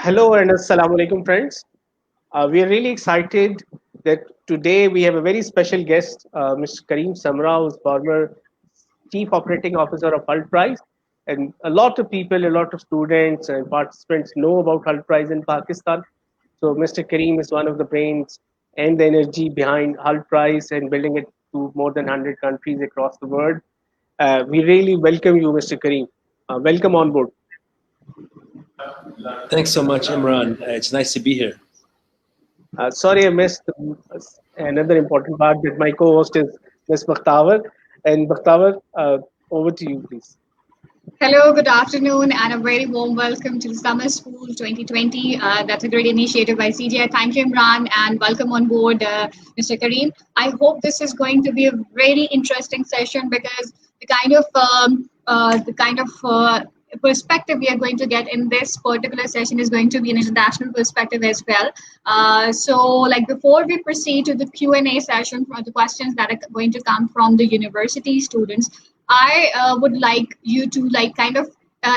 Hello and assalamu alaikum, friends. We are really excited that today we have a very special guest, Mr. Karim Samra, who's former Chief Operating Officer of Hull Prize. And a lot of people, a lot of students and participants know about Hull Prize in Pakistan. So Mr. Karim is one of the brains and the energy behind Hull Prize and building it to more than 100 countries across the world. We really welcome you, Mr. Karim. Welcome on board. Thanks so much, Imran. It's nice to be here. Sorry, I missed another important part that my co-host is Ms. Bakhtawar. And Bakhtawar, over to you, please. Hello, good afternoon, and a very warm welcome to the Summer School 2020. That's a great initiative by CGI. Thank you, Imran, and welcome on board, Mr. Karim. I hope this is going to be a very interesting session because the kind of perspective we are going to get in this particular session is going to be an international perspective as well. So before we proceed to the Q&A session for the questions that are going to come from the university students, I would like you to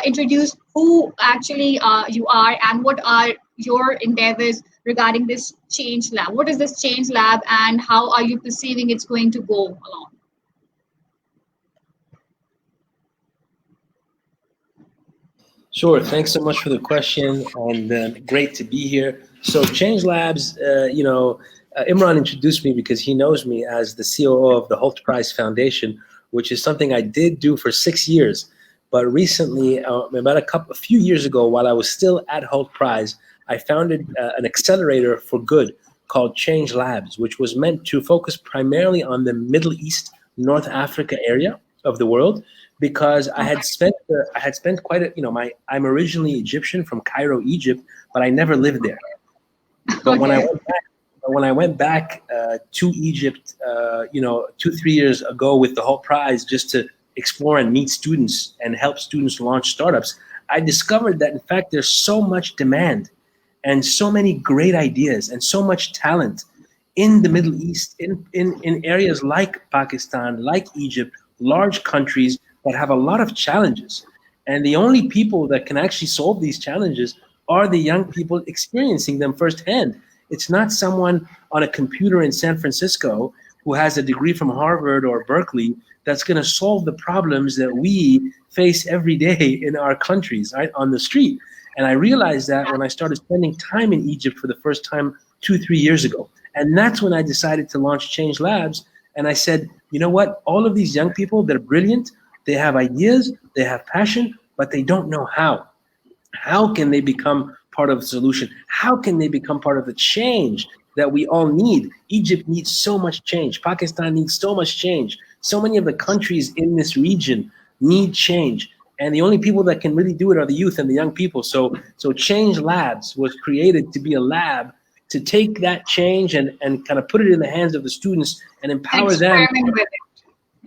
introduce who actually you are and what are your endeavors regarding this Change Lab. What is this Change Lab and how are you perceiving it's going to go along? Sure. Thanks so much for the question, and great to be here. So, Changelabs, Imran introduced me because he knows me as the COO of the Holt Prize Foundation, which is something I did do for 6 years. But recently, about a few years ago, while I was still at Holt Prize, I founded an accelerator for good called Changelabs, which was meant to focus primarily on the Middle East, North Africa area of the world, because I had spent quite a, I'm originally Egyptian from Cairo, Egypt, but I never lived there. But when I went back to Egypt, 2-3 years ago with the Holt Prize, just to explore and meet students and help students launch startups, I discovered that in fact there's so much demand and so many great ideas and so much talent in the Middle East, in areas like Pakistan, like Egypt, large countries that have a lot of challenges. And the only people that can actually solve these challenges are the young people experiencing them firsthand. It's not someone on a computer in San Francisco who has a degree from Harvard or Berkeley that's going to solve the problems that we face every day in our countries, right, on the street. And I realized that when I started spending time in Egypt for the first time 2-3 years ago. And that's when I decided to launch Changelabs. And I said, you know what? All of these young people, they're brilliant. They have ideas, they have passion, but they don't know how. How can they become part of the solution? How can they become part of the change that we all need? Egypt needs so much change. Pakistan needs so much change. So many of the countries in this region need change. And the only people that can really do it are the youth and the young people. So Changelabs was created to be a lab to take that change and kind of put it in the hands of the students and empower them.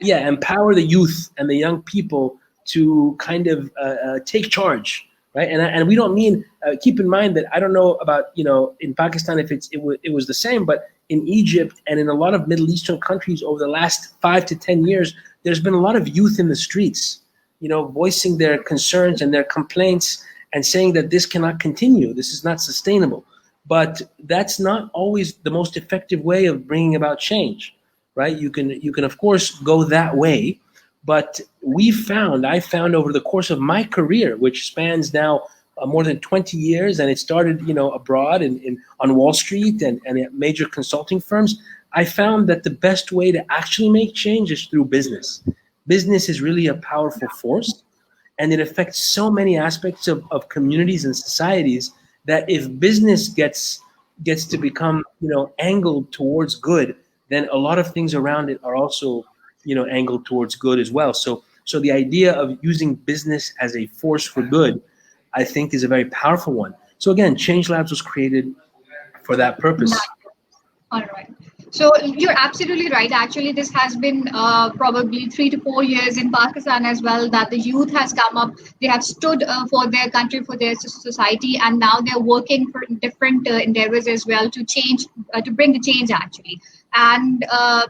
Yeah, empower the youth and the young people to kind of take charge, right? And we don't mean, keep in mind that I don't know about, in Pakistan if it was the same, but in Egypt and in a lot of Middle Eastern countries over the last 5 to 10 years, there's been a lot of youth in the streets, voicing their concerns and their complaints and saying that this cannot continue, this is not sustainable. But that's not always the most effective way of bringing about change. Right? You can of course go that way, but I found over the course of my career, which spans now more than 20 years, and it started abroad on Wall Street and at major consulting firms. I found that the best way to actually make change is through business. Business is really a powerful force, and it affects so many aspects of communities and societies that if business gets to become angled towards good, then a lot of things around it are also, angled towards good as well. So the idea of using business as a force for good, I think, is a very powerful one. So again, Changelabs was created for that purpose. All right. So you're absolutely right. Actually, this has been probably 3 to 4 years in Pakistan as well that the youth has come up. They have stood for their country, for their society, and now they're working for different endeavors as well to change, to bring the change actually. And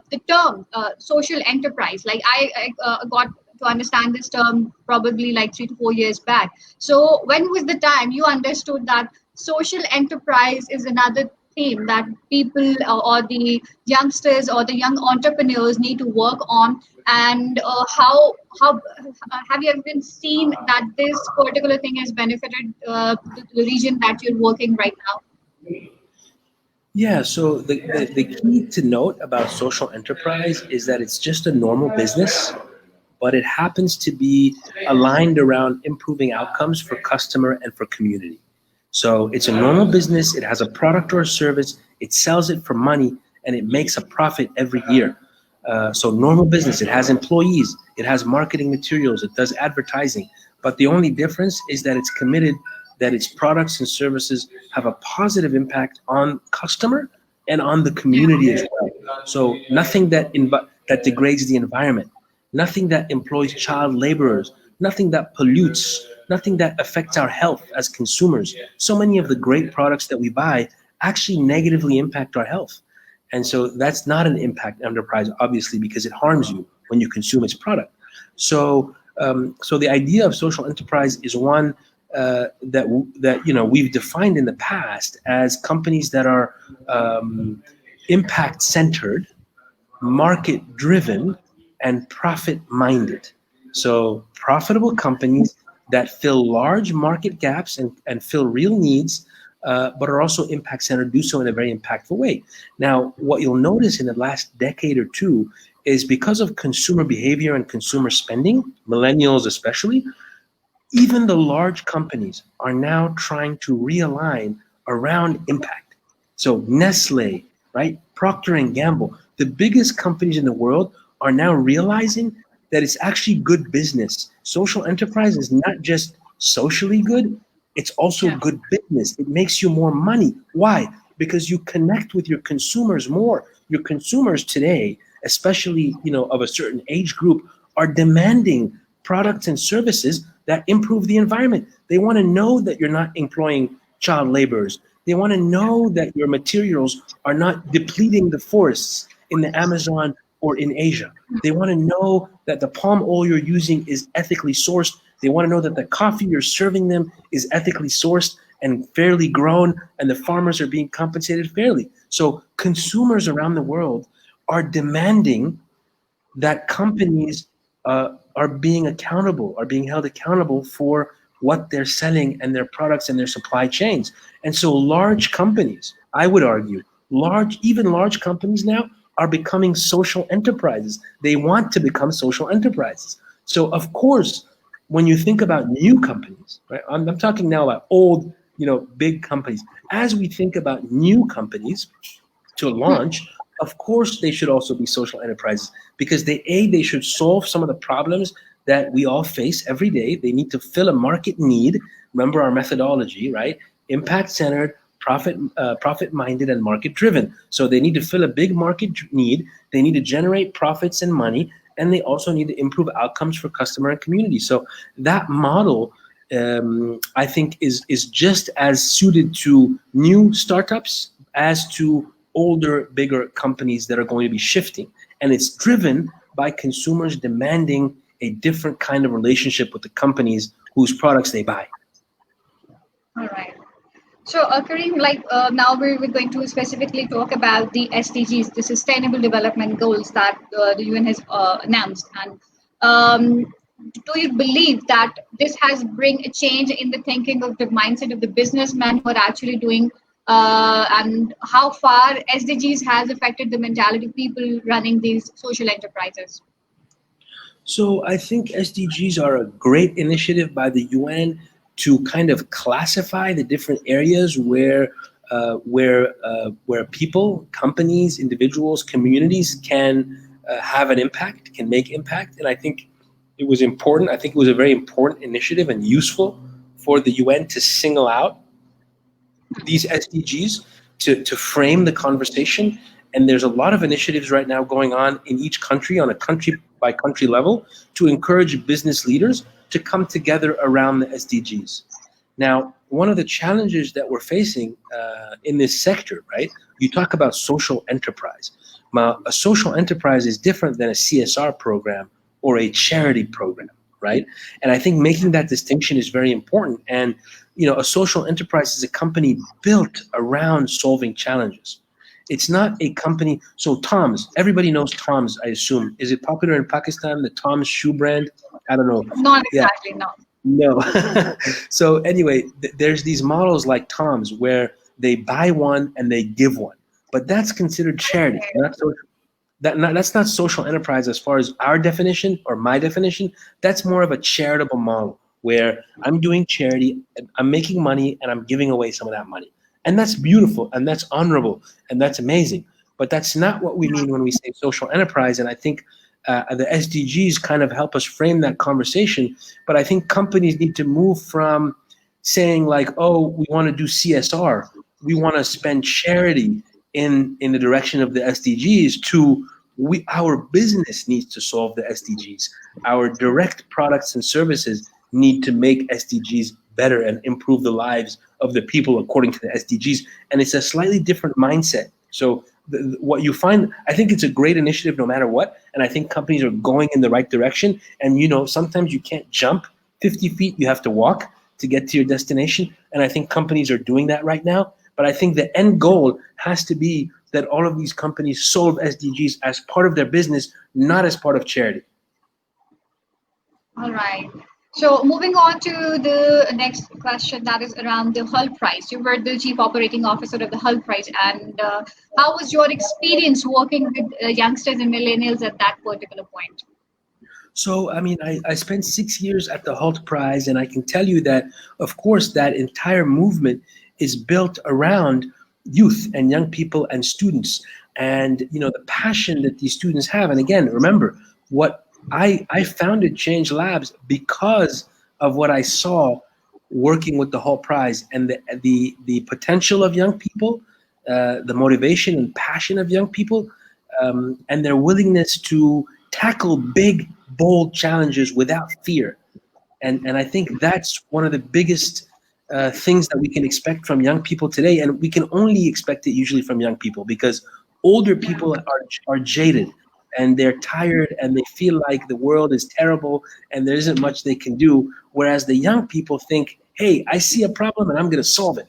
the term social enterprise, like I got to understand this term probably like 3 to 4 years back. So when was the time you understood that social enterprise is another theme that people or the youngsters or the young entrepreneurs need to work on. And how have you ever been seen that this particular thing has benefited the region that you're working right now? Yeah, so the key to note about social enterprise is that it's just a normal business, but it happens to be aligned around improving outcomes for customer and for community. So it's a normal business, it has a product or a service, it sells it for money, and it makes a profit every year. So normal business, it has employees, it has marketing materials, it does advertising, but the only difference is that it's committed that its products and services have a positive impact on customer and on the community as well. So nothing that degrades the environment, nothing that employs child laborers, nothing that pollutes, nothing that affects our health as consumers. So many of the great products that we buy actually negatively impact our health. And so that's not an impact enterprise, obviously, because it harms you when you consume its product. So the idea of social enterprise is one that we've defined in the past as companies that are impact centered, market driven, and profit minded. So profitable companies that fill large market gaps and fill real needs, but are also impact centered, do so in a very impactful way. Now, what you'll notice in the last decade or two is because of consumer behavior and consumer spending, millennials especially, even the large companies are now trying to realign around impact. So Nestle, right? Procter and Gamble, the biggest companies in the world are now realizing that it's actually good business. Social enterprise is not just socially good, it's also Yeah. good business. It makes you more money. Why? Because you connect with your consumers more. Your consumers today, especially of a certain age group, are demanding products and services that improve the environment. They want to know that you're not employing child laborers. They want to know that your materials are not depleting the forests in the Amazon or in Asia. They want to know that the palm oil you're using is ethically sourced. They want to know that the coffee you're serving them is ethically sourced and fairly grown, and the farmers are being compensated fairly. So consumers around the world are demanding that companies are being accountable, are being held accountable for what they're selling and their products and their supply chains. And so large companies, I would argue, even large companies now are becoming social enterprises. They want to become social enterprises. So of course, when you think about new companies, right? I'm talking now about old, big companies. As we think about new companies to launch, of course they should also be social enterprises because they should solve some of the problems that we all face every day. They need to fill a market need. Remember our methodology, right? Impact centered, profit minded, and market driven. So they need to fill a big market need. They need to generate profits and money, and they also need to improve outcomes for customer and community. So that model, I think, is just as suited to new startups as to older, bigger companies that are going to be shifting. And it's driven by consumers demanding a different kind of relationship with the companies whose products they buy. All right. So, Kareem, now we're going to specifically talk about the SDGs, the Sustainable Development Goals that the UN has announced. And do you believe that this has bring a change in the thinking of the mindset of the businessmen who are actually doing, and how far SDGs has affected the mentality of people running these social enterprises? So I think SDGs are a great initiative by the UN to kind of classify the different areas where people, companies, individuals, communities can have an impact, can make impact. And I think it was important. I think it was a very important initiative and useful for the UN to single out these SDGs to frame the conversation. And there's a lot of initiatives right now going on in each country on a country by country level to encourage business leaders to come together around the SDGs. Now, one of the challenges that we're facing in this sector, right? You talk about social enterprise. Now, a social enterprise is different than a CSR program or a charity program, right? And I think making that distinction is very important. And a social enterprise is a company built around solving challenges. It's not a company. So Tom's, everybody knows Tom's, I assume. Is it popular in Pakistan, the Tom's shoe brand? I don't know. Not Yeah, exactly, no. no. So anyway, there's these models like Tom's where they buy one and they give one, but that's considered charity, not social. That's not social enterprise as far as our definition or my definition. That's more of a charitable model where I'm doing charity, I'm making money, and I'm giving away some of that money. And that's beautiful, and that's honorable, and that's amazing. But that's not what we mean when we say social enterprise. And I think the SDGs kind of help us frame that conversation. But I think companies need to move from saying like, oh, we want to do CSR, we want to spend charity in the direction of the SDGs to our business needs to solve the SDGs. Our direct products and services need to make SDGs better and improve the lives of the people according to the SDGs. And it's a slightly different mindset. So what you find, I think it's a great initiative no matter what. And I think companies are going in the right direction. And sometimes you can't jump 50 feet, you have to walk to get to your destination. And I think companies are doing that right now. But I think the end goal has to be that all of these companies solve SDGs as part of their business, not as part of charity. All right. So moving on to the next question, that is around the Hull Prize. You were the Chief Operating Officer of the Hull Prize, and how was your experience working with youngsters and millennials at that particular point? So, I mean, I spent 6 years at the Halt Prize, and I can tell you that, of course, that entire movement is built around youth and young people and students, and the passion that these students have. And again, remember, what I founded Changelabs because of what I saw working with the Halt Prize and the potential of young people, the motivation and passion of young people, and their willingness to tackle big, bold challenges without fear. And I think that's one of the biggest things that we can expect from young people today. And we can only expect it usually from young people because older people are jaded and they're tired and they feel like the world is terrible and there isn't much they can do. Whereas the young people think, hey, I see a problem and I'm going to solve it.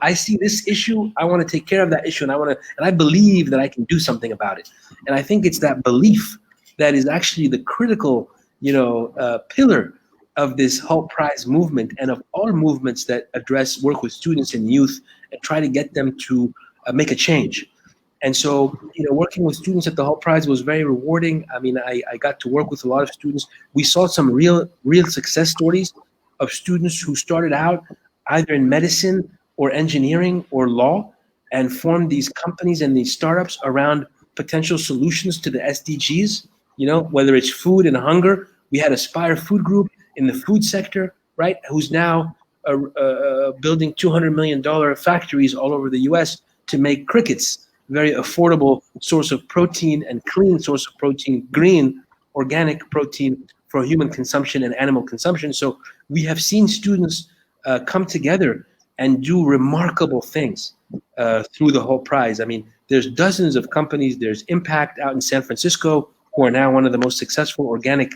I see this issue, I want to take care of that issue, and I believe that I can do something about it. And I think it's that belief that is actually the critical, pillar of this Halt Prize movement and of all movements that work with students and youth and try to get them to make a change. And so, working with students at the Halt Prize was very rewarding. I mean, I got to work with a lot of students. We saw some real success stories of students who started out either in medicine or engineering or law and formed these companies and these startups around potential solutions to the SDGs, whether it's food and hunger. We had Aspire Food Group in the food sector, right, who's now building $200 million factories all over the US to make crickets, very affordable source of protein and clean source of protein, green, organic protein for human consumption and animal consumption. So we have seen students come together and do remarkable things through the Halt Prize. I mean, there's dozens of companies. There's Impact out in San Francisco, who are now one of the most successful organic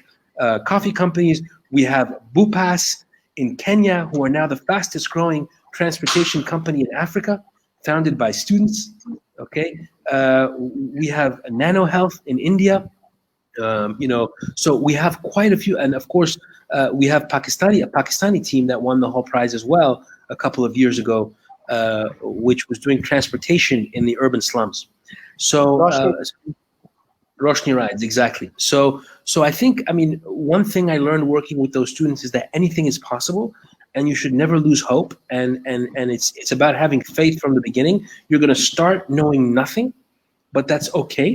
coffee companies. We have Bupas in Kenya, who are now the fastest growing transportation company in Africa, founded by students. Okay, we have Nano Health in India. So we have quite a few, and of course, we have a Pakistani team that won the Halt Prize as well a couple of years ago, which was doing transportation in the urban slums. So Roshni rides, exactly. So I think, one thing I learned working with those students is that anything is possible, and you should never lose hope. And it's about having faith from the beginning. You're going to start knowing nothing, but that's okay,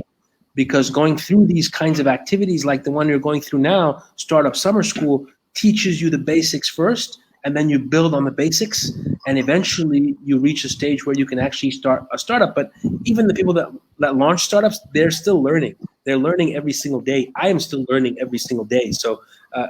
because going through these kinds of activities like the one you're going through now, Startup Summer School, teaches you the basics first, and then you build on the basics, and eventually you reach a stage where you can actually start a startup. But even the people that launch startups, they're still learning. They're learning every single day. I am still learning every single day. So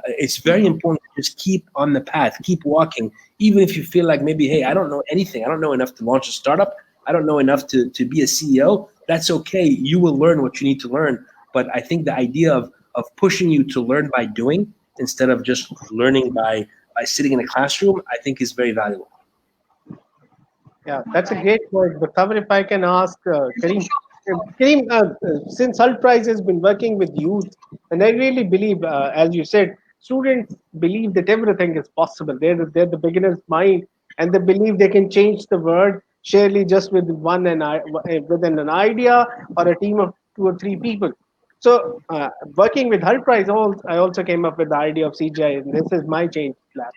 it's very important to just keep on the path, keep walking, even if you feel like maybe, hey, I don't know anything. I don't know enough to launch a startup. I don't know enough to be a CEO. That's okay. You will learn what you need to learn. But I think the idea of pushing you to learn by doing instead of just learning by by sitting in a classroom, I think is very valuable. Yeah, that's a Right. great point. But Tamer, if I can ask Karim, Karim, since Hull Prize has been working with youth, and I really believe, as you said, students believe that everything is possible. They're the beginner's mind, and they believe they can change the world surely just with within an idea or a team of two or three people. So, working with Hull Prize, I also came up with the idea of CGI, and this is my change lab,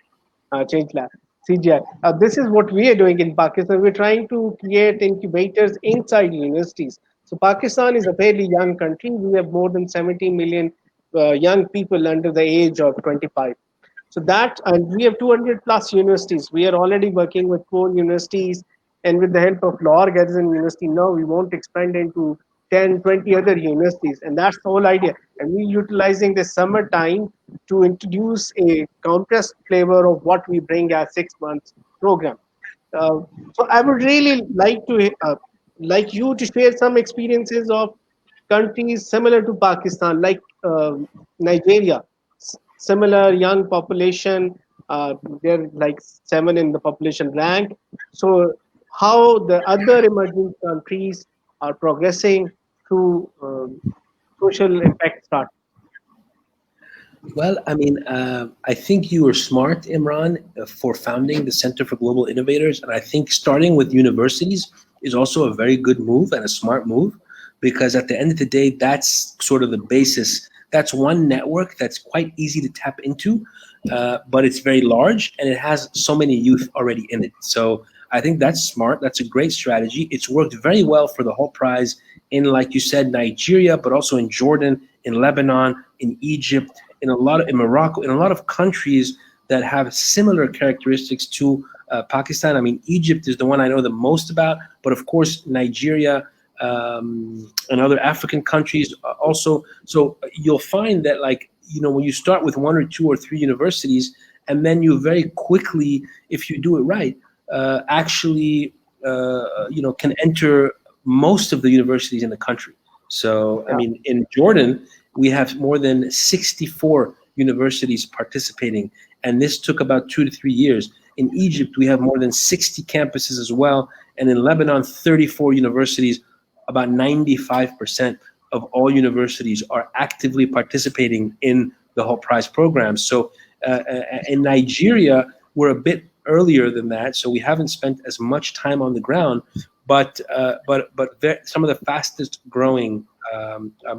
CGI. This is what we are doing in Pakistan. We're trying to create incubators inside universities. So Pakistan is a fairly young country. We have more than 70 million young people under the age of 25. So that, and we have 200 plus universities. We are already working with 4 universities, and with the help of Lahore Garrison University, now we want to expand into 10, 20 other universities, and that's the whole idea. And we're utilizing the summer time to introduce a compressed flavor of what we bring as 6 months program. So I would really like you to share some experiences of countries similar to Pakistan, like Nigeria, similar young population. They're like seven in the population rank. So how the other emerging countries are progressing through social impact start. Well, I mean, I think you were smart, Imran, for founding the Center for Global Innovators. And I think starting with universities is also a very good move and a smart move, because at the end of the day, that's sort of the basis. That's one network that's quite easy to tap into, but it's very large and it has so many youth already in it. So I think that's smart. That's a great strategy. It's worked very well for the whole prize in, like you said, Nigeria, but also in Jordan, in Lebanon, in Egypt, in Morocco, in a lot of countries that have similar characteristics to Pakistan. I mean, Egypt is the one I know the most about, but of course, Nigeria and other African countries also. So you'll find that, like, when you start with one or two or three universities, and then you very quickly, if you do it right, actually, can enter most of the universities in the country. So, I Yeah. mean, in Jordan, we have more than 64 universities participating, and this took about 2 to 3 years. In Egypt, we have more than 60 campuses as well, and in Lebanon, 34 universities. About 95% of all universities are actively participating in the whole prize program. So in Nigeria, we're a bit earlier than that, so we haven't spent as much time on the ground, but some of the fastest growing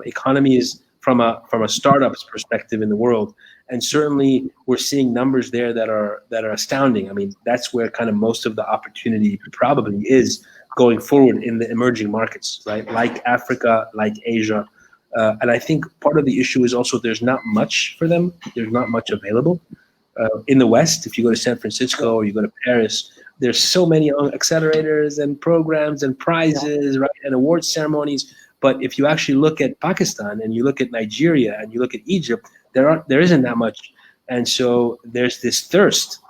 economies from a startups perspective in the world, and certainly we're seeing numbers there that are astounding. I mean, that's where kind of most of the opportunity probably is going forward in the emerging markets, right? Like Africa, like Asia. And I think part of the issue is also there's not much for them. There's not much available. In the West, if you go to San Francisco or you go to Paris, there's so many accelerators and programs and Yeah. prizes, right, and award ceremonies. But if you actually look at Pakistan and you look at Nigeria and you look at Egypt, there isn't that much. And so there's this thirst.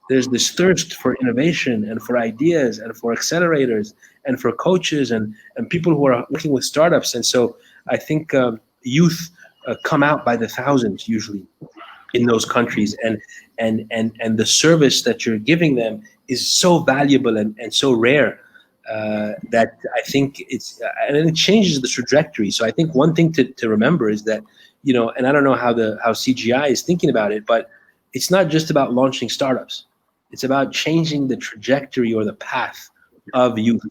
There's this thirst for innovation and for ideas and for accelerators and for coaches and people who are working with startups. And so I think youth come out by the thousands usually in those countries, and the service that you're giving them is so valuable and so rare that I think and it changes the trajectory. So I think one thing to remember is that, and I don't know how CGI is thinking about it, but it's not just about launching startups. It's about changing the trajectory or the path of youth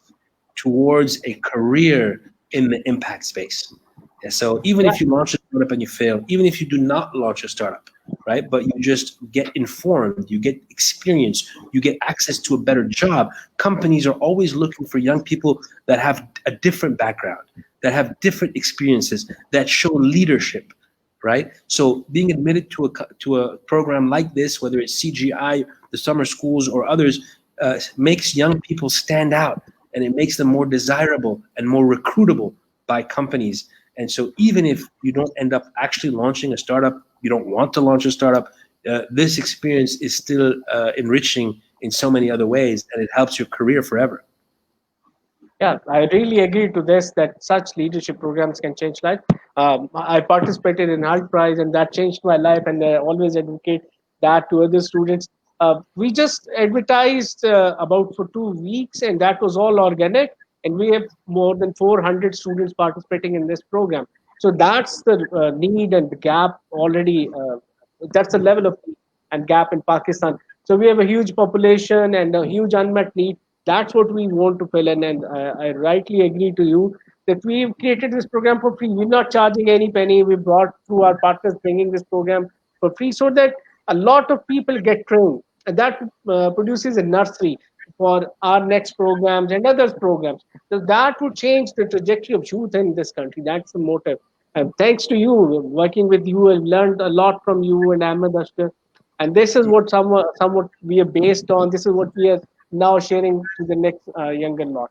towards a career in the impact space. And so even Yeah. if you launch a startup and you fail, even if you do not launch a startup, right, but you just get informed, you get experience, you get access to a better job. Companies are always looking for young people that have a different background, that have different experiences, that show leadership, right? So being admitted to a program like this, whether it's CGI, the summer schools, or others, makes young people stand out, and it makes them more desirable and more recruitable by companies. And so even if you don't end up actually launching a startup, you don't want to launch a startup, this experience is still enriching in so many other ways, and it helps your career forever. Yeah, I really agree to this that such leadership programs can change life. I participated in Art Prize and that changed my life, and I always advocate that to other students. We just advertised about for 2 weeks, and that was all organic. And we have more than 400 students participating in this program. So that's the need and the gap already. That's the level of need and gap in Pakistan. So we have a huge population and a huge unmet need. That's what we want to fill in. And I rightly agree to you that we've created this program for free. We're not charging any penny. We brought through our partners bringing this program for free so that a lot of people get trained. And that produces a nursery for our next programs and others programs. So that would change the trajectory of youth in this country. That's the motive. And thanks to you, working with you, I've learned a lot from you and Ahmed Ashkar. And this is what somewhat we are based on. This is what we are now sharing to the next younger lot.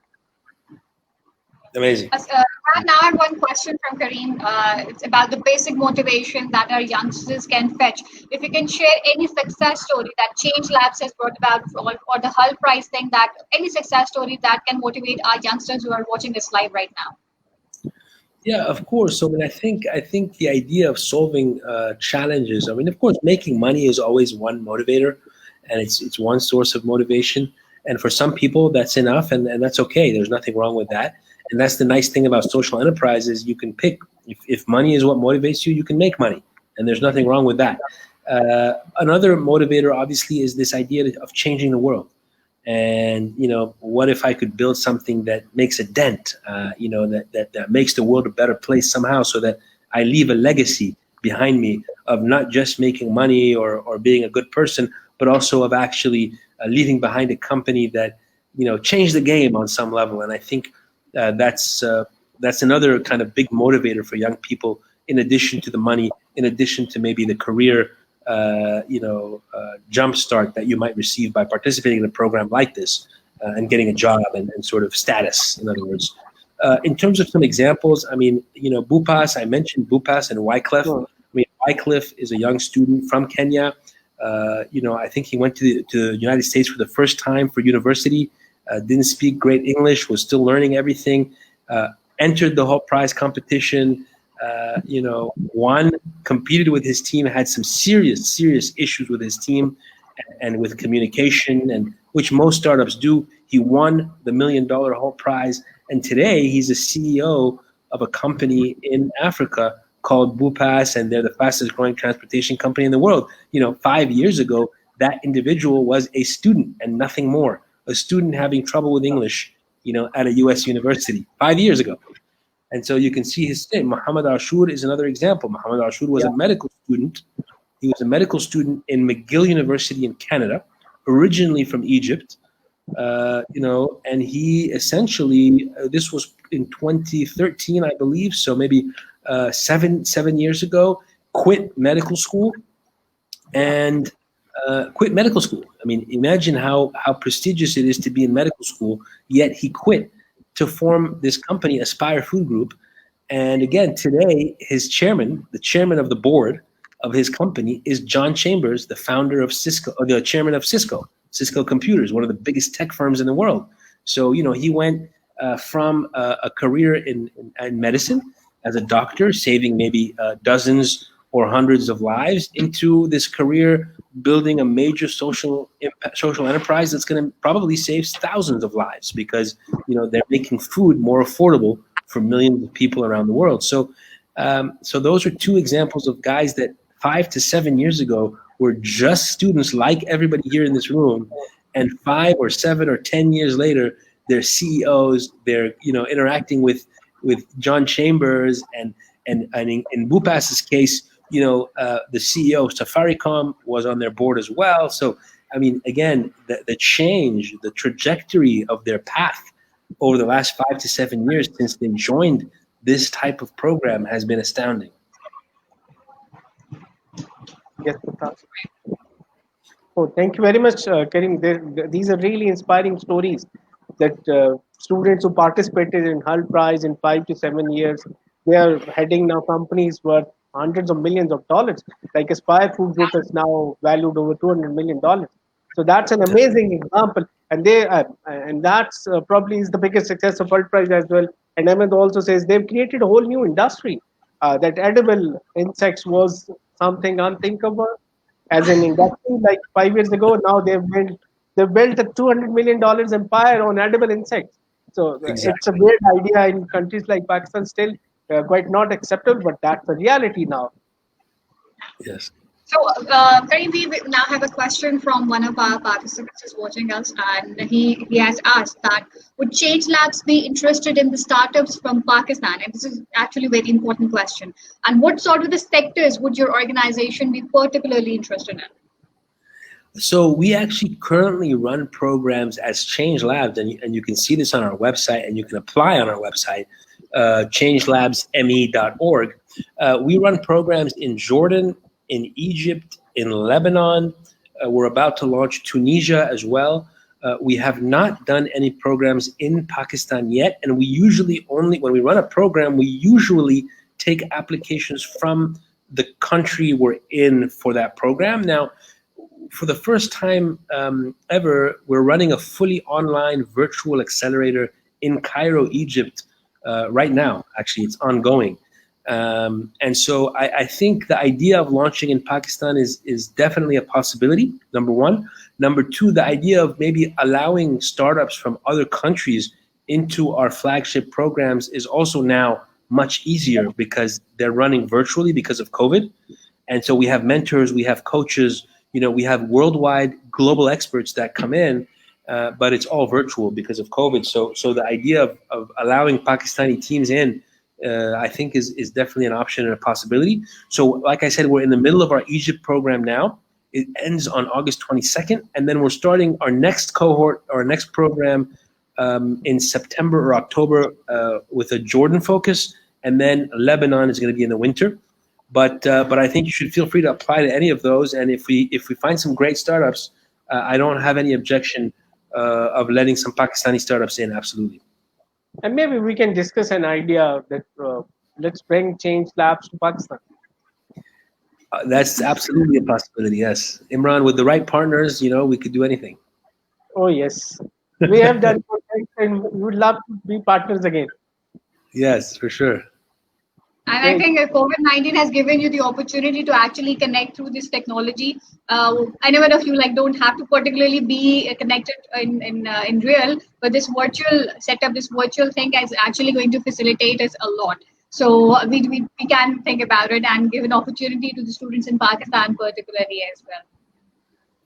Amazing. Now I have one question from Karim. It's about the basic motivation that our youngsters can fetch. If you can share any success story that Changelabs has brought about, or the Hull Prize thing, that any success story that can motivate our youngsters who are watching this live right now. Yeah, of course. So, I think the idea of solving challenges. I mean, of course, making money is always one motivator, and it's one source of motivation. And for some people, that's enough, and that's okay. There's nothing wrong with that. And that's the nice thing about social enterprises. You can pick. If money is what motivates you, you can make money, and there's nothing wrong with that. Another motivator, obviously, is this idea of changing the world. And what if I could build something that makes a dent? That makes the world a better place somehow, so that I leave a legacy behind me of not just making money or being a good person, but also of actually leaving behind a company that changed the game on some level. And I think that's another kind of big motivator for young people, in addition to the money, in addition to maybe the career jumpstart that you might receive by participating in a program like this and getting a job and sort of status, in other words. In terms of some examples, I mean, Bupas, I mentioned Bupas and Wycliffe. Sure. I mean, Wycliffe is a young student from Kenya. I think he went to the United States for the first time for university, didn't speak great English, was still learning everything, entered the Hull Prize competition, won, competed with his team, had some serious issues with his team and with communication, and which most startups do. He won the $1 million Hull Prize, and today he's a CEO of a company in Africa called Bupas, and they're the fastest growing transportation company in the world. 5 years ago, that individual was a student and nothing more, a student having trouble with English, at a US university 5 years ago. And so you can see his name. Muhammad Ashur is another example. Muhammad Ashur was a medical student. He was a medical student in McGill University in Canada, originally from Egypt. And he essentially, this was in 2013, I believe, so maybe 7 years ago, quit medical school and quit medical school. I mean, imagine how prestigious it is to be in medical school, yet he quit to form this company, Aspire Food Group. And again, today, his chairman, the chairman of the board of his company, is John Chambers, the founder of Cisco, or the chairman of Cisco Computers, one of the biggest tech firms in the world. So, he went from a career in medicine as a doctor, saving maybe dozens or hundreds of lives, into this career building a major social enterprise that's going to probably save thousands of lives, because they're making food more affordable for millions of people around the world. So those are two examples of guys that 5 to 7 years ago were just students like everybody here in this room, and 5 or 7 or 10 years later, they're CEOs. They're interacting with John Chambers, and in Bupas's case, the CEO of Safaricom was on their board as well. So, I mean, again, the change, the trajectory of their path over the last 5 to 7 years since they joined this type of program has been astounding. Yes, Prakash. Oh, thank you very much, Karim. These are really inspiring stories that students who participated in Hull Prize in 5 to 7 years, they are heading now companies worth hundreds of millions of dollars. Like Aspire Food Group is now valued over $200 million. So that's an amazing example, and that's probably is the biggest success of Hull Prize as well. And Ahmed also says they've created a whole new industry. That edible insects was something unthinkable as an industry like 5 years ago. Now they've built a $200 million empire on edible insects. So it's a Exactly. weird idea in countries like Pakistan, still quite not acceptable, but that's the reality now. Yes. So, Karim, we now have a question from one of our participants who's watching us, and he has asked that would Change Labs be interested in the startups from Pakistan? And this is actually a very important question. And what sort of the sectors would your organization be particularly interested in? So we actually currently run programs as Change Labs, and you can see this on our website, and you can apply on our website, changelabsme.org. We run programs in Jordan, in Egypt, in Lebanon. We're about to launch Tunisia as well. We have not done any programs in Pakistan yet, and we usually only, when we run a program, we usually take applications from the country we're in for that program. Now, for the first time ever, we're running a fully online virtual accelerator in Cairo, Egypt, right now. Actually, it's ongoing. And so I think the idea of launching in Pakistan is definitely a possibility, number one. Number two, the idea of maybe allowing startups from other countries into our flagship programs is also now much easier because they're running virtually because of COVID. And so we have mentors, we have coaches, we have worldwide global experts that come in, but it's all virtual because of COVID. So the idea of allowing Pakistani teams in, I think is definitely an option and a possibility. So like I said, we're in the middle of our Egypt program now. It ends on August 22nd, and then we're starting our next cohort, our next program in September or October with a Jordan focus, and then Lebanon is going to be in the winter. But I think you should feel free to apply to any of those. And if we find some great startups, I don't have any objection of letting some Pakistani startups in. Absolutely. And maybe we can discuss an idea that let's bring Change Labs to Pakistan. That's absolutely a possibility. Yes, Imran, with the right partners, we could do anything. Oh yes, we have done contact and we would love to be partners again. Yes, for sure. And I Great. think COVID-19 has given you the opportunity to actually connect through this technology. I know of you don't have to particularly be connected in real, but this virtual setup, this virtual thing is actually going to facilitate us a lot. So we can think about it and give an opportunity to the students in Pakistan particularly as well.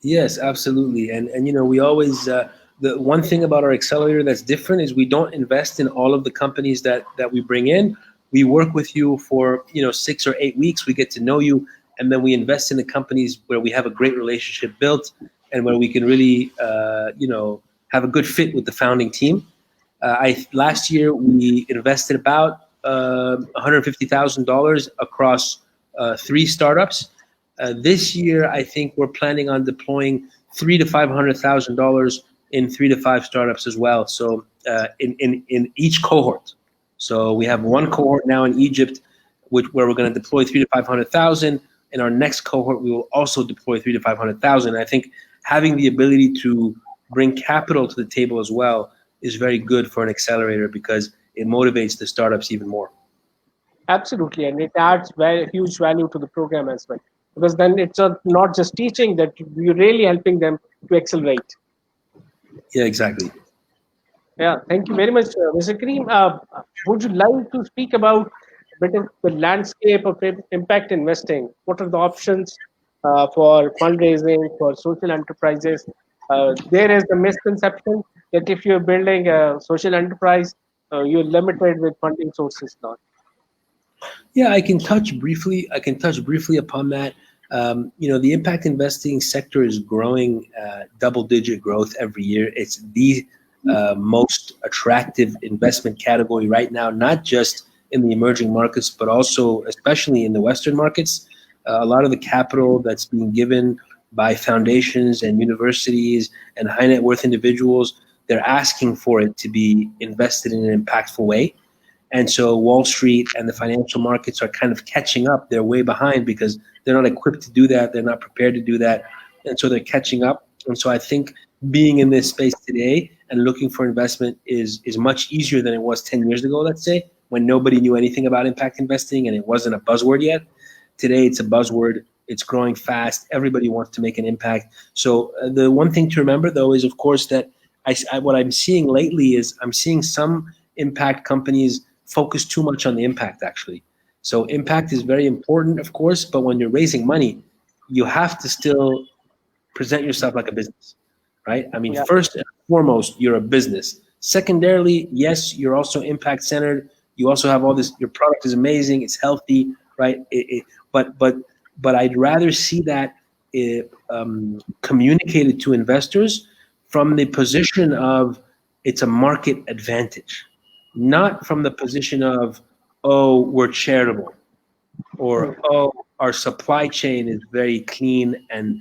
Yes, absolutely. And we always the one thing about our accelerator that's different is we don't invest in all of the companies that we bring in. We work with you for 6 or 8 weeks. We get to know you, and then we invest in the companies where we have a great relationship built and where we can really have a good fit with the founding team. Last year we invested about $150,000 across 3 startups. This year, I think we're planning on deploying $300,000 to $500,000 in 3 to 5 startups as well. So in each cohort. So we have one cohort now in Egypt, where we're going to deploy 300,000 to 500,000. In our next cohort, we will also deploy 300,000 to 500,000. I think having the ability to bring capital to the table as well is very good for an accelerator because it motivates the startups even more. Absolutely, and it adds very huge value to the program as well. Because then it's not just teaching, that you're really helping them to accelerate. Yeah, exactly. Yeah, thank you very much, Mr. Kareem. Would you like to speak about a bit of the landscape of impact investing? What are the options for fundraising for social enterprises? There is the misconception that if you're building a social enterprise, you're limited with funding sources now. Yeah, I can touch briefly upon that. The impact investing sector is growing double-digit growth every year. It's the most attractive investment category right now, not just in the emerging markets, but also especially in the Western markets. A lot of the capital that's being given by foundations and universities and high net worth individuals, they're asking for it to be invested in an impactful way. And so Wall Street and the financial markets are kind of catching up. They're way behind because they're not equipped to do that. They're not prepared to do that. And so they're catching up. And so I think being in this space today and looking for investment is much easier than it was 10 years ago, let's say, when nobody knew anything about impact investing and it wasn't a buzzword yet. Today, it's a buzzword. It's growing fast. Everybody wants to make an impact. So the one thing to remember, though, is of course that what I'm seeing lately is I'm seeing some impact companies focus too much on the impact, actually. So impact is very important, of course, but when you're raising money, you have to still present yourself like a business, right? I mean, Yeah. first and foremost, you're a business. Secondarily, yes, you're also impact centered. You also have all this. Your product is amazing. It's healthy, right? But I'd rather see that communicated to investors from the position of it's a market advantage, not from the position of, oh, we're charitable, or oh, our supply chain is very clean, and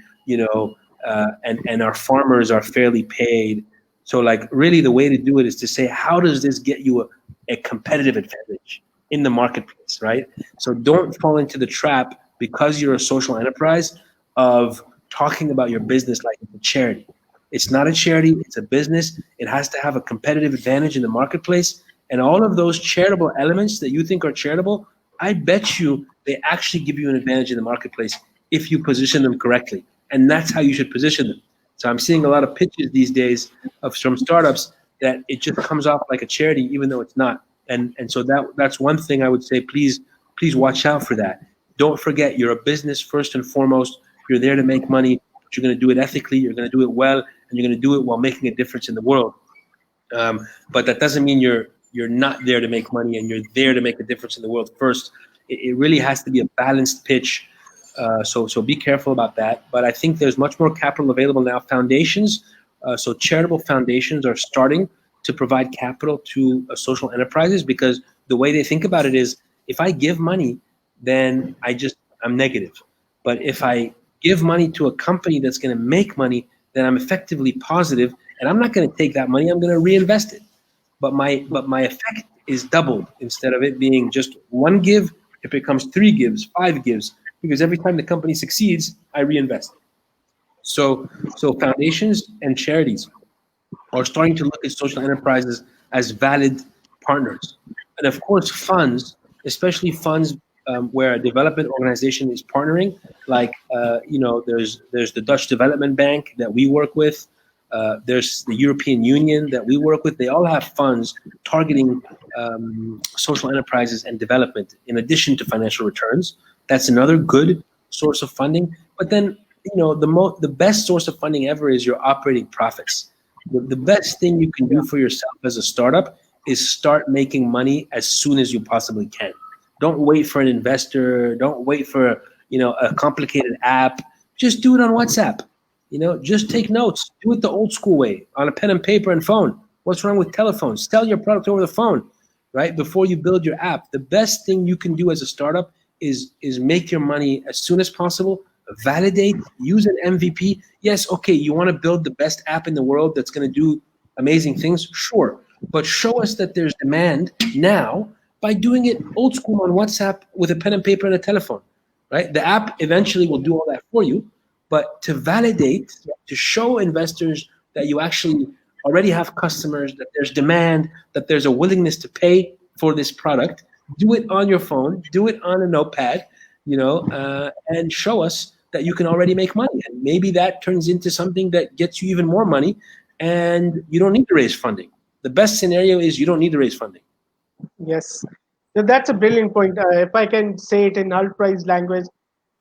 and our farmers are fairly paid. So like really the way to do it is to say, how does this get you a competitive advantage in the marketplace, right? So don't fall into the trap, because you're a social enterprise, of talking about your business like it's a charity. It's not a charity, it's a business. It has to have a competitive advantage in the marketplace. And all of those charitable elements that you think are charitable, I bet you they actually give you an advantage in the marketplace if you position them correctly. And that's how you should position them. So I'm seeing a lot of pitches these days from startups that it just comes off like a charity, even though it's not. And so that's one thing I would say, please watch out for that. Don't forget, you're a business first and foremost. You're there to make money, but you're going to do it ethically, you're going to do it well, and you're going to do it while making a difference in the world. But that doesn't mean you're not there to make money, and you're there to make a difference in the world first. It really has to be a balanced pitch. So be careful about that. But I think there's much more capital available now. Foundations, so charitable foundations are starting to provide capital to social enterprises, because the way they think about it is, if I give money, then I'm negative. But if I give money to a company that's going to make money, then I'm effectively positive, and I'm not going to take that money. I'm going to reinvest it. But my effect is doubled. Instead of it being just one give, it becomes 3 gives, 5 gives, because every time the company succeeds, I reinvest. So foundations and charities are starting to look at social enterprises as valid partners. And of course, funds, especially funds where a development organization is partnering, like there's the Dutch Development Bank that we work with. There's the European Union that we work with. They all have funds targeting social enterprises and development, in addition to financial returns. That's another good source of funding. But then, the best source of funding ever is your operating profits. The best thing you can do for yourself as a startup is start making money as soon as you possibly can. Don't wait for an investor. Don't wait for a complicated app. Just do it on WhatsApp. Just take notes. Do it the old school way, on a pen and paper and phone. What's wrong with telephones? Sell your product over the phone, right? Before you build your app. The best thing you can do as a startup is make your money as soon as possible. Validate, use an MVP. Yes, okay, you want to build the best app in the world that's going to do amazing things? Sure. But show us that there's demand now by doing it old school on WhatsApp with a pen and paper and a telephone, right? The app eventually will do all that for you. But to validate, to show investors that you actually already have customers, that there's demand, that there's a willingness to pay for this product, do it on your phone, do it on a notepad, and show us that you can already make money. And maybe that turns into something that gets you even more money, and you don't need to raise funding. The best scenario is you don't need to raise funding. Yes, so that's a brilliant point. If I can say it in alt-price language,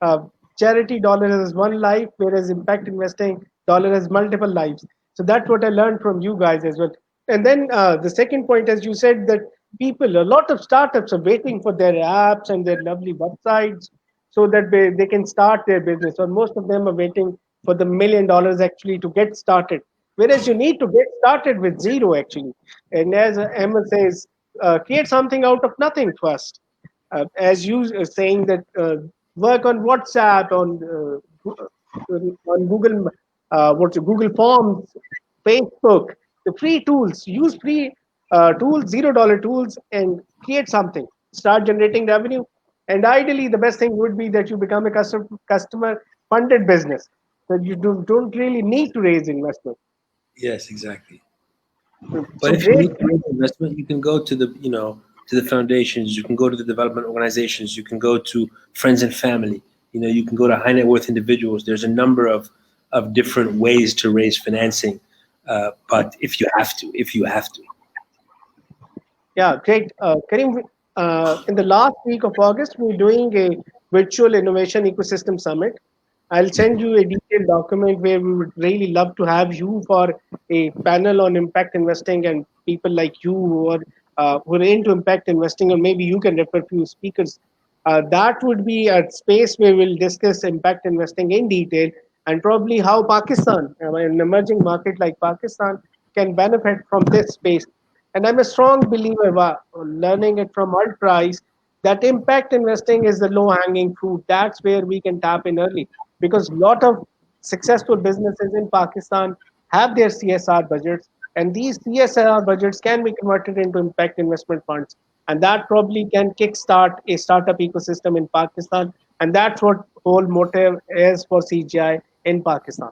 uh, charity dollar has one life, whereas impact investing dollar has multiple lives. So that's what I learned from you guys as well. And then the second point, as you said, that a lot of startups are waiting for their apps and their lovely websites so that they can start their business. Or most of them are waiting for the $1 million actually to get started. Whereas you need to get started with zero actually. And as Emma says, create something out of nothing first. As you are saying that work on WhatsApp, on Google, Google Forms, Facebook, the free tools. Use free tools, $0 tools, and create something. Start generating revenue. And ideally, the best thing would be that you become a customer funded business. That you don't really need to raise investment. Yes, exactly. So But if you great. need to raise investment, you can go to the foundations, you can go to the development organizations, you can go to friends and family. You can go to high net worth individuals. There's a number of different ways to raise financing, but if you have to. Yeah, great. Karim, in the last week of August, we're doing a virtual innovation ecosystem summit. I'll send you a detailed document where we would really love to have you for a panel on impact investing and people like you who are into impact investing, or maybe you can refer to speakers. That would be a space where we'll discuss impact investing in detail and probably how Pakistan, an emerging market like Pakistan, can benefit from this space. And I'm a strong believer, learning it from Altprice, that impact investing is the low-hanging fruit. That's where we can tap in early because a lot of successful businesses in Pakistan have their CSR budgets, and these CSR budgets can be converted into impact investment funds, and that probably can kickstart a startup ecosystem in Pakistan, and that's what whole motive is for CGI in Pakistan.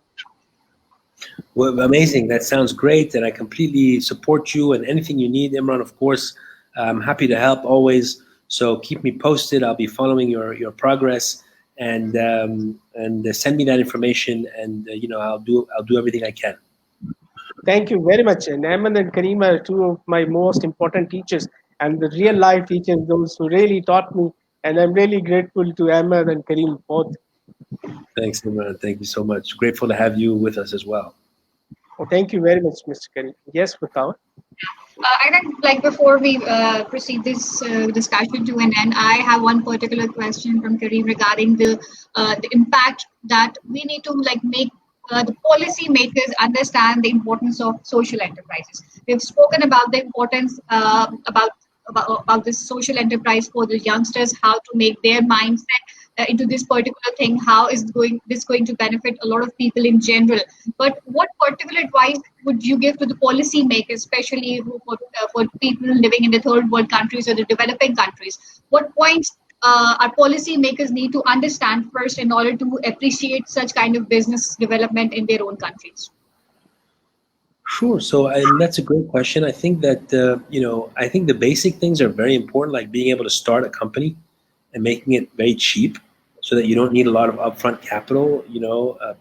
Well, amazing. That sounds great, and I completely support you. And anything you need, Imran, of course, I'm happy to help always. So keep me posted. I'll be following your progress, and send me that information, and I'll do everything I can. Thank you very much. And Ahmed and Kareem are two of my most important teachers and the real life teachers, those who really taught me. And I'm really grateful to Ahmed and Kareem both. Thanks, Imran. Thank you so much. Grateful to have you with us as well. Oh, thank you very much, Mr. Kareem. Yes, Bakawa. I think, like, before we proceed this discussion to an end, I have one particular question from Kareem regarding the impact that we need to make the policy makers understand the importance of social enterprises. We've spoken about the importance about this social enterprise for the youngsters, how to make their mindset into this particular thing, how is this going to benefit a lot of people in general. But what particular advice would you give to the policy makers, especially for people living in the third world countries or the developing countries? What points our policy makers need to understand first in order to appreciate such kind of business development in their own countries? Sure. So, and that's a great question. I think that I think the basic things are very important, like being able to start a company and making it very cheap, so that you don't need a lot of upfront capital.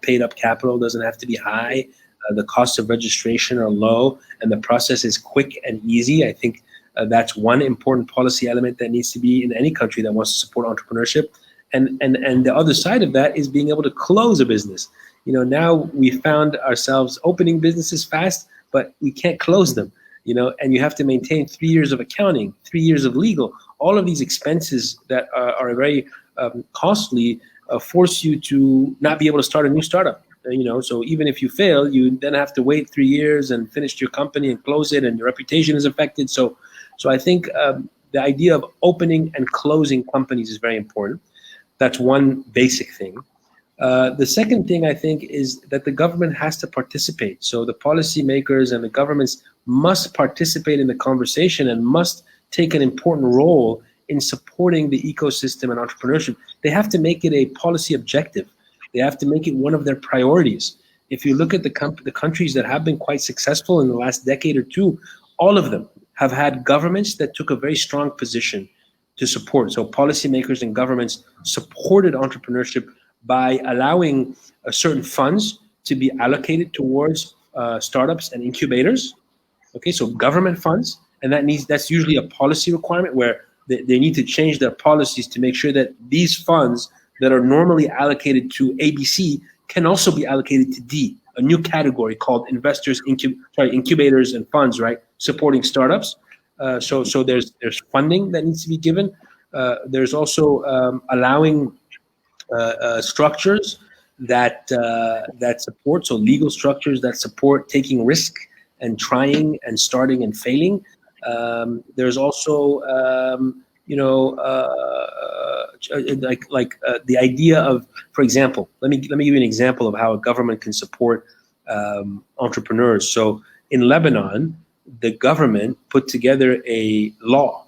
Paid up capital doesn't have to be high. The costs of registration are low, and the process is quick and easy. I think that's one important policy element that needs to be in any country that wants to support entrepreneurship. And the other side of that is being able to close a business. Now we found ourselves opening businesses fast, but we can't close them. And you have to maintain 3 years of accounting, 3 years of legal. All of these expenses that are very costly force you to not be able to start a new startup. So even if you fail, you then have to wait 3 years and finish your company and close it, and your reputation is affected. So I think the idea of opening and closing companies is very important. That's one basic thing. The second thing I think is that the government has to participate. So the policymakers and the governments must participate in the conversation and must take an important role in supporting the ecosystem and entrepreneurship. They have to make it a policy objective. They have to make it one of their priorities. If you look at the countries that have been quite successful in the last decade or two, all of them have had governments that took a very strong position to support. So policymakers and governments supported entrepreneurship by allowing certain funds to be allocated towards startups and incubators. Okay, so government funds, and that's usually a policy requirement where they need to change their policies to make sure that these funds that are normally allocated to ABC can also be allocated to D, a new category called incubators and funds, right? Supporting startups. So there's funding that needs to be given. There's also allowing structures that support, so legal structures that support taking risk and trying and starting and failing. There's also the idea of, for example, let me give you an example of how a government can support entrepreneurs. So in Lebanon, the government put together a law,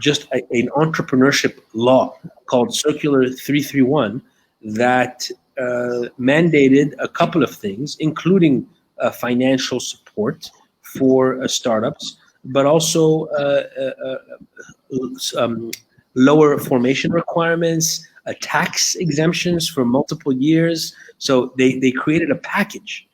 just an entrepreneurship law called Circular 331 that mandated a couple of things, including financial support for startups, but also lower formation requirements, tax exemptions for multiple years. So they created a package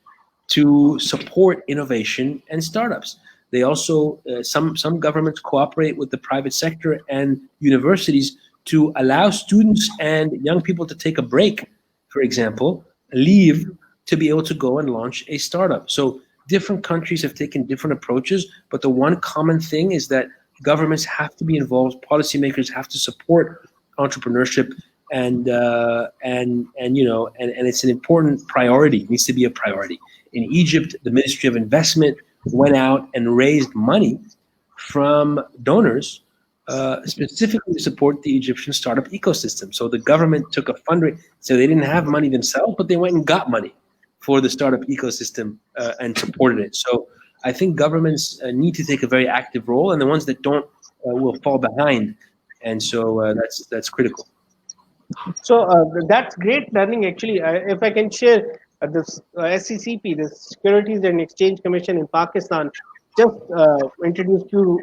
to support innovation and startups. They also, some governments cooperate with the private sector and universities to allow students and young people to take a break, for example, leave to be able to go and launch a startup. So different countries have taken different approaches, but the one common thing is that governments have to be involved, policymakers have to support entrepreneurship, and it's an important priority. It needs to be a priority. In Egypt, the Ministry of Investment went out and raised money from donors specifically to support the Egyptian startup ecosystem. So the government took a fundraiser. So they didn't have money themselves, but they went and got money for the startup ecosystem and supported it. So I think governments need to take a very active role, and the ones that don't will fall behind. And so that's critical. So that's great learning. Actually, if I can share, this SECP, the Securities and Exchange Commission in Pakistan, just introduced few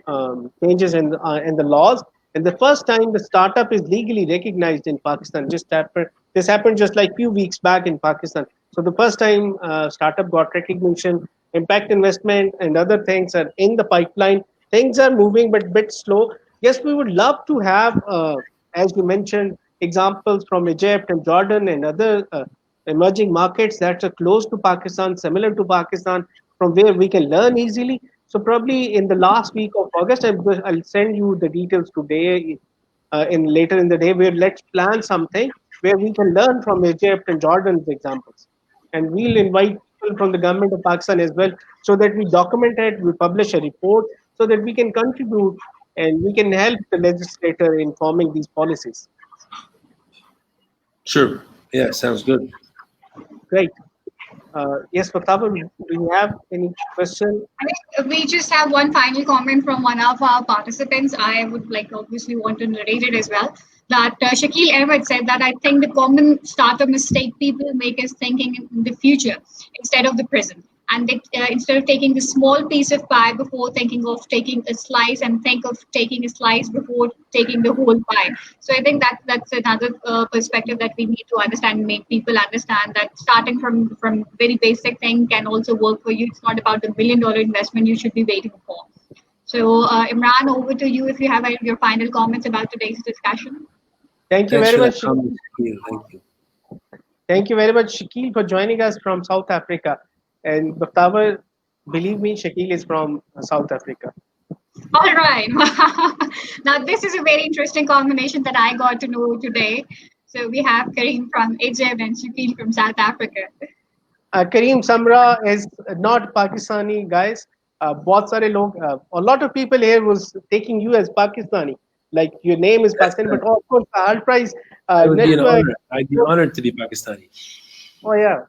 changes in the laws. And the first time the startup is legally recognized in Pakistan, this happened just like few weeks back in Pakistan. So the first time startup got recognition, impact investment and other things are in the pipeline. Things are moving, but bit slow. Yes, we would love to have, as you mentioned, examples from Egypt and Jordan and other emerging markets that are close to Pakistan, similar to Pakistan, from where we can learn easily. So probably in the last week of August, I'll send you the details today. In later in the day, where let's plan something where we can learn from Egypt and Jordan's examples, and we'll invite people from the government of Pakistan as well, so that we document it, we publish a report, so that we can contribute and we can help the legislator in forming these policies. Sure. Yeah, sounds good. Great. Yes, Fataba, do you have any question? We just have one final comment from one of our participants. I would obviously want to narrate it as well. That Shakil Ahmed said that I think the common starter mistake people make is thinking in the future instead of the present. And they, instead of taking the small piece of pie before thinking of taking a slice, and think of taking a slice before taking the whole pie. So I think that's another perspective that we need to understand, make people understand that starting from very basic thing can also work for you. It's not about the $1 billion investment you should be waiting for. So Imran, over to you if you have your final comments about today's discussion. Thank you very much. Thank you. Thank you very much, Shakil, for joining us from South Africa. And Bakhtavar, believe me, Shakil is from South Africa. All right. Now, this is a very interesting combination that I got to know today. So we have Karim from Egypt and Shakil from South Africa. Karim Samra is not Pakistani, guys. बहुत सारे लोग, a lot of people here was taking you as Pakistani. Like your name is Pakistani, but of course, Alt Price network. I'd be honored to be Pakistani. Oh yeah,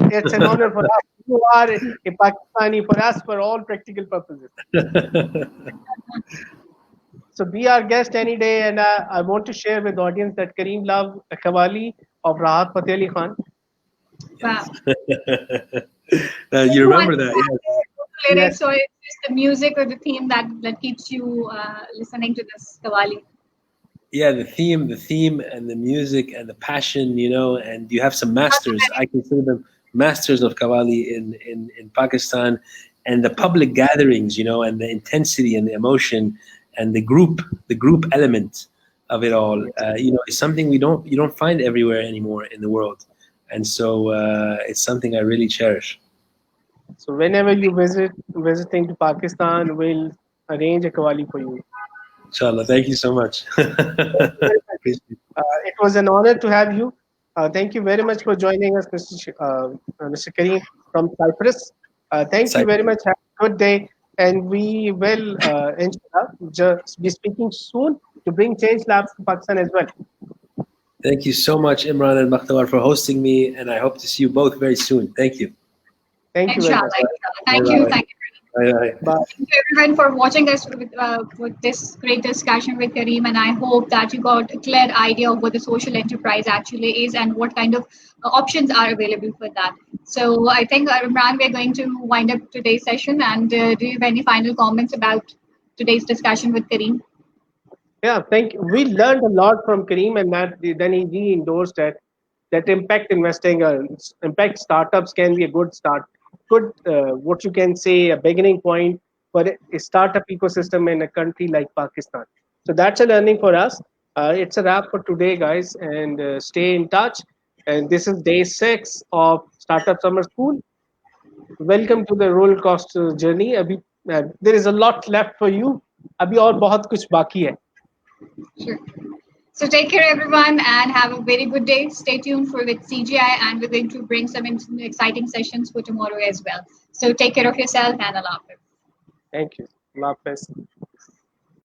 it's an honor for us. You are a Pakistani for us for all practical purposes. So be our guest any day, and I want to share with the audience that Karim loved a Qawwali of Rahat Fateh Ali Khan. Wow. You remember that? Yeah. Lyrics, or it's just the music or the theme that keeps you listening to this Qawwali? Yeah, the theme and the music and the passion, and you have some masters. I consider them masters of Qawwali in Pakistan, and the public gatherings, and the intensity and the emotion and the group element of it all, is something you don't find everywhere anymore in the world. And so it's something I really cherish. So whenever you visiting to Pakistan, we'll arrange a Qawwali for you. Inshallah, thank you so much. It was an honor to have you. Thank you very much for joining us, Mr. Karim from Cyprus. Thank you very much. Have a good day. And we will, inshallah, just be speaking soon to bring Changelabs to Pakistan as well. Thank you so much, Imran and Bakhtavar, for hosting me. And I hope to see you both very soon. Thank you. Thank you very much. Thank you. Thank you. Bye. Thank you everyone for watching us with this great discussion with Karim, and I hope that you got a clear idea of what the social enterprise actually is and what kind of options are available for that. So I think, Imran, we're going to wind up today's session, and do you have any final comments about today's discussion with Karim? Yeah, thank you. We learned a lot from Kareem, and that then he endorsed that impact investing, impact startups can be a good start, good what you can say a beginning point for a startup ecosystem in a country like Pakistan. So that's a learning for us. It's a wrap for today, guys, and stay in touch. And this is day 6 of Startup Summer School. Welcome to the roller coaster journey. अभी there is a lot left for you. अभी और बहुत कुछ बाकी है. Sure. So take care, everyone, and have a very good day. Stay tuned for with CGI, and we're going to bring some exciting sessions for tomorrow as well. So take care of yourself, and Allah Hafiz. Thank you. Allah Hafiz.